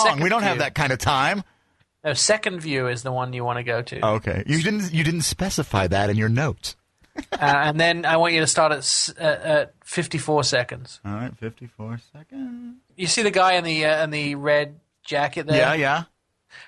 long. We don't have that kind of time. No, second view is the one you want to go to. Okay. You didn't specify that in your notes. And then I want you to start at 54 seconds. All right, 54 seconds. You see the guy in the red jacket there? Yeah.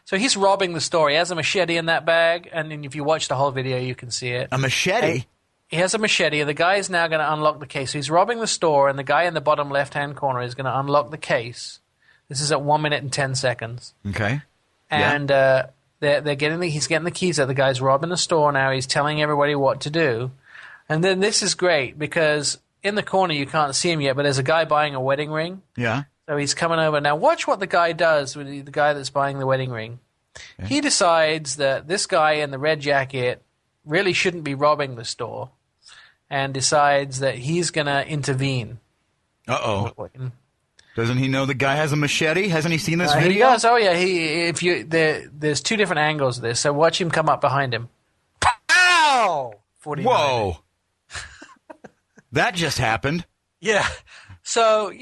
So he's robbing the store. He has a machete in that bag, and then if you watch the whole video, you can see it. A machete? He has a machete. The guy is now going to unlock the case. So he's robbing the store, and the guy in the bottom left-hand corner is going to unlock the case. This is at 1 minute and 10 seconds. Okay. And he's getting the keys out. The guy's robbing the store now. He's telling everybody what to do. And then this is great because in the corner you can't see him yet, but there's a guy buying a wedding ring. Yeah. So he's coming over. Now watch what the guy does with the guy that's buying the wedding ring. Okay. He decides that this guy in the red jacket really shouldn't be robbing the store and decides that he's going to intervene. Uh-oh. Doesn't he know the guy has a machete? Hasn't he seen this video? He does. Oh, yeah. There's two different angles of this. So watch him come up behind him. Pow! 49. Whoa. That just happened. Yeah. So,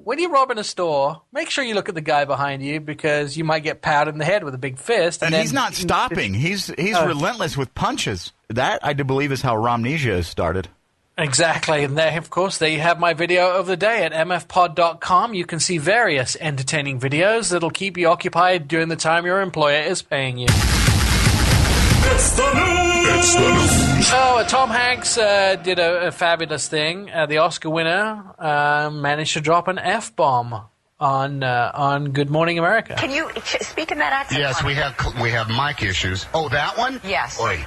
when you're robbing a store, make sure you look at the guy behind you because you might get pounded in the head with a big fist. And he's not stopping. He's relentless with punches. That, I do believe, is how Romnesia started. Exactly. And there, of course, there you have my video of the day at mfpod.com. You can see various entertaining videos that'll keep you occupied during the time your employer is paying you. It's the news! Oh, Tom Hanks did a fabulous thing. The Oscar winner managed to drop an F-bomb on Good Morning America. Can you speak in that accent? Yes, we have mic issues. Oh, that one? Yes. Oi.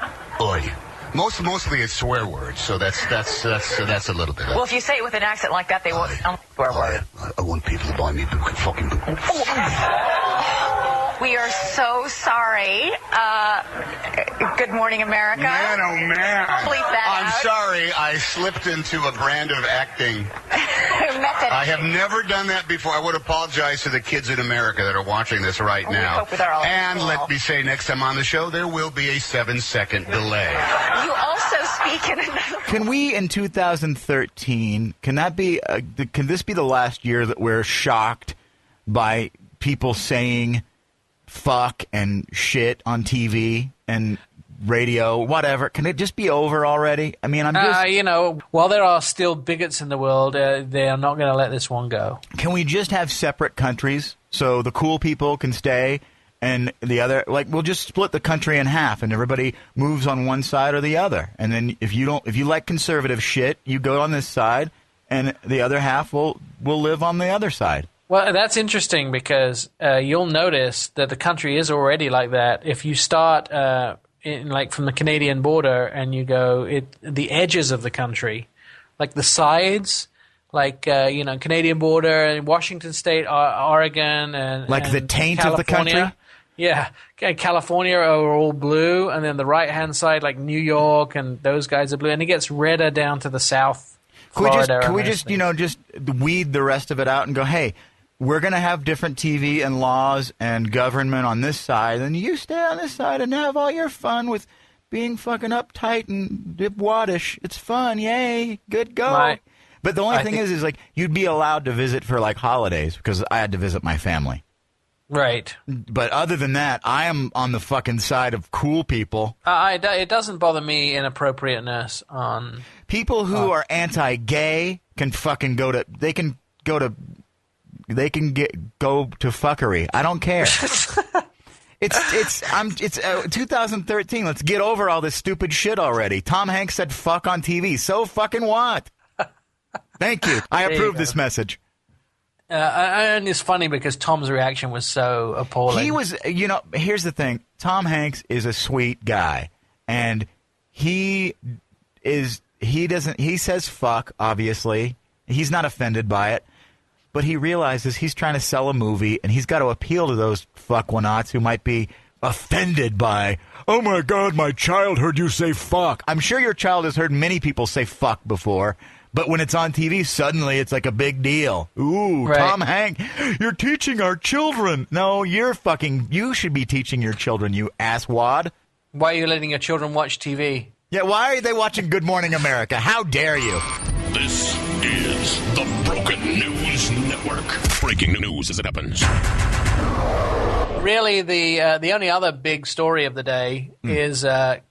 Mostly it's swear words, so that's a little bit. Well, if you say it with an accent like that, they won't swear words. I want people to buy me fucking. We are so sorry. Good Morning America. Man, oh man. Bleep that I'm out. sorry, I slipped into a brand of acting. I have never done that before. I would apologize to the kids in America that are watching this right now. And let me say, next time on the show, there will be a 7-second delay. You also speak in another... Can we, in 2013, can this be the last year that we're shocked by people saying fuck and shit on TV and radio, whatever? Can it just be over already? I mean, I'm just... while there are still bigots in the world, they are not going to let this one go. Can we just have separate countries so the cool people can stay and the other... we'll just split the country in half and everybody moves on one side or the other. And then if you like conservative shit, you go on this side and the other half will live on the other side. Well, that's interesting because you'll notice that the country is already like that. If you start from the Canadian border and you go the edges of the country, like the sides, Canadian border and Washington State, Oregon, and the taint of the country. Yeah, California are all blue, and then the right-hand side, like New York, and those guys are blue, and it gets redder down to the south. Can we just weed the rest of it out and go, hey, we're going to have different TV and laws and government on this side, and you stay on this side and have all your fun with being fucking uptight and dipwadish. It's fun. Yay. Good go. Right. But the only thing is you'd be allowed to visit for, holidays because I had to visit my family. Right. But other than that, I am on the fucking side of cool people. It doesn't bother me inappropriateness on... People who are anti-gay can fucking go to fuckery. I don't care. It's 2013. Let's get over all this stupid shit already. Tom Hanks said fuck on TV. So fucking what? Thank you. I approve this message. And it's funny because Tom's reaction was so appalling. He was, here's the thing. Tom Hanks is a sweet guy, and he says fuck, obviously. He's not offended by it, but he realizes he's trying to sell a movie, and he's got to appeal to those fuck-wanots who might be offended by, oh my God, my child heard you say fuck. I'm sure your child has heard many people say fuck before, but when it's on TV, suddenly it's like a big deal. Ooh, right. Tom Hanks, you're teaching our children. No, you should be teaching your children, you asswad. Why are you letting your children watch TV? Yeah, why are they watching Good Morning America? How dare you? This is the Broken News Network. Breaking news as it happens. really, the only other big story of the day is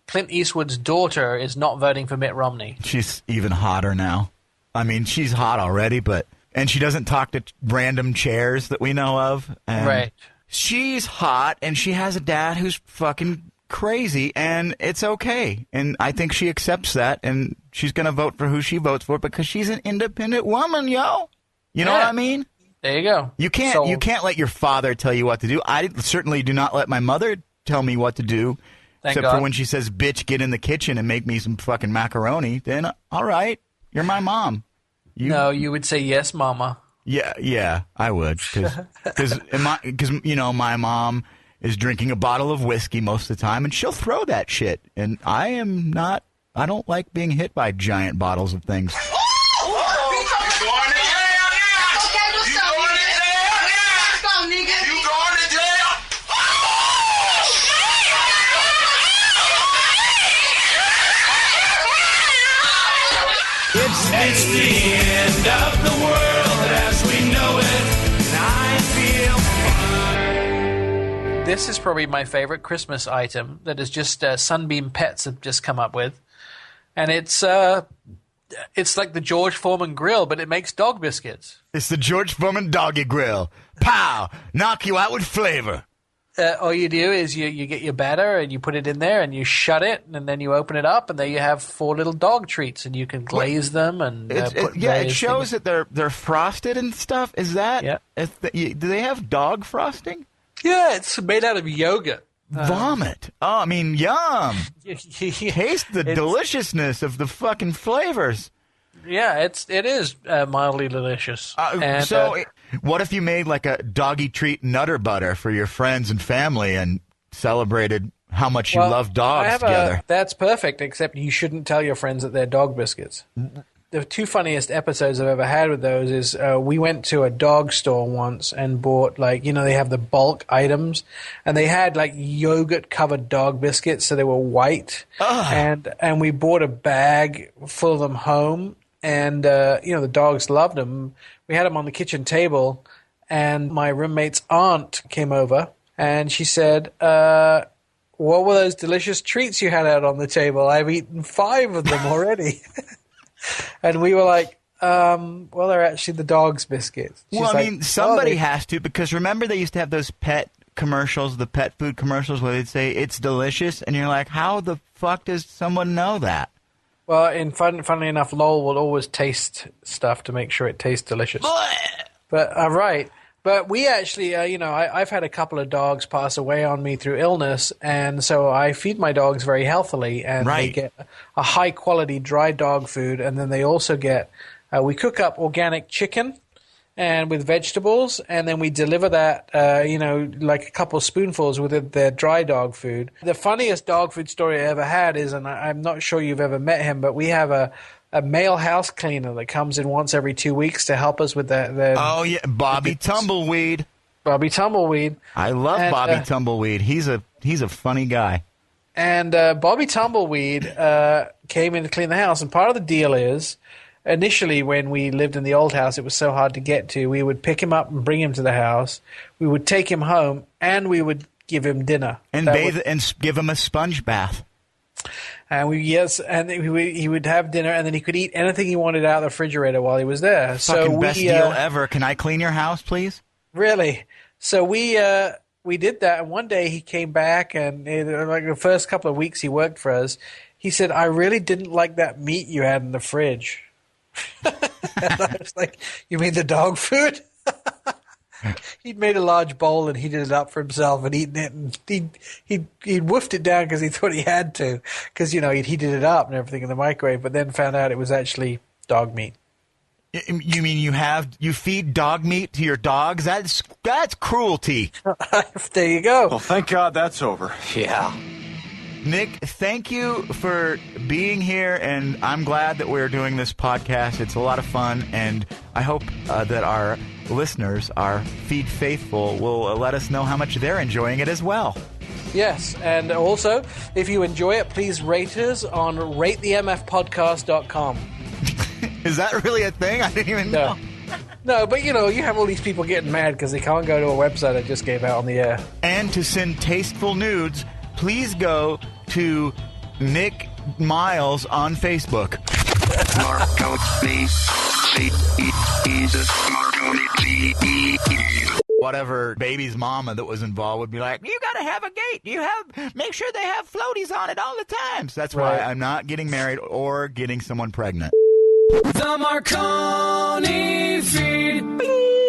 Clint Eastwood's daughter is not voting for Mitt Romney. She's even hotter now. I mean, she's hot already, and she doesn't talk to random chairs that we know of. And right. She's hot, and she has a dad who's fucking crazy, and it's okay. And I think she accepts that, and she's going to vote for who she votes for because she's an independent woman, yo. You know what I mean? There you go. You can't let your father tell you what to do. I certainly do not let my mother tell me what to do. Except for when she says, bitch, get in the kitchen and make me some fucking macaroni. Then, all right, you're my mom. No, you would say, yes, mama. Yeah, I would. Because my mom is drinking a bottle of whiskey most of the time, and she'll throw that shit. And I don't like being hit by giant bottles of things. It's the end of the world as we know it, and I feel fine. This is probably my favorite Christmas item that is just Sunbeam Pets have just come up with. And it's like the George Foreman grill, but it makes dog biscuits. It's the George Foreman doggy grill. Pow! Knock you out with flavor. All you do is you get your batter and you put it in there and you shut it and then you open it up and there you have 4 little dog treats and you can glaze them and it shows that they're frosted and stuff. Is that? Yeah. Do they have dog frosting? Yeah, it's made out of yogurt. Vomit. Oh, I mean, yum. Taste the deliciousness of the fucking flavors. Yeah, it is mildly delicious. What if you made like a doggy treat Nutter Butter for your friends and family and celebrated how much you love dogs together? That's perfect, except you shouldn't tell your friends that they're dog biscuits. The 2 funniest episodes I've ever had with those is we went to a dog store once and bought they have the bulk items and they had like yogurt covered dog biscuits, so they were white. And we bought a bag full of them home and the dogs loved them. We had them on the kitchen table and my roommate's aunt came over and she said, what were those delicious treats you had out on the table? I've eaten 5 of them already. And we were like, they're actually the dog's biscuits. She's somebody has to, because remember they used to have those pet commercials, the pet food commercials where they'd say, it's delicious, and you're like, how the fuck does someone know that? Well, funnily enough, Lowell will always taste stuff to make sure it tastes delicious. But, right. But we actually, I've had a couple of dogs pass away on me through illness, and so I feed my dogs very healthily, and they get a high-quality dry dog food, and then they also get, we cook up organic chicken and with vegetables, and then we deliver that, like a couple of spoonfuls with their dry dog food. The funniest dog food story I ever had is, and I'm not sure you've ever met him, but we have a male house cleaner that comes in once every 2 weeks to help us with the oh yeah, Bobby Tumbleweed. Bobby Tumbleweed. I love Bobby Tumbleweed. He's a funny guy. And Bobby Tumbleweed came in to clean the house, and part of the deal is, initially when we lived in the old house, it was so hard to get to. We would pick him up and bring him to the house. We would take him home, and we would give him dinner and and give him a sponge bath. And he would have dinner, and then he could eat anything he wanted out of the refrigerator while he was there. Fucking best deal ever. Can I clean your house, please? Really? So we did that, and one day he came back, and like the first couple of weeks he worked for us, he said, I really didn't like that meat you had in the fridge. And I was like, you mean the dog food? He'd made a large bowl and heated it up for himself and eaten it, and he'd woofed it down because he thought he had to, because he'd heated it up and everything in the microwave, but then found out it was actually dog meat. You mean you feed dog meat to your dogs? That's cruelty. There you go. Well, thank God that's over. Yeah. Nick, thank you for being here, and I'm glad that we're doing this podcast. It's a lot of fun, and I hope that our listeners, our Feed Faithful, will let us know how much they're enjoying it as well. Yes, and also, if you enjoy it, please rate us on ratethemfpodcast.com. Is that really a thing? I didn't even know. No, but you have all these people getting mad because they can't go to a website I just gave out on the air. And to send tasteful nudes, please go to Nick Miles on Facebook. Whatever baby's mama that was involved would be like, you gotta have a gate. Make sure they have floaties on it all the time. So that's why I'm not getting married or getting someone pregnant. The Marconi feed. Bing.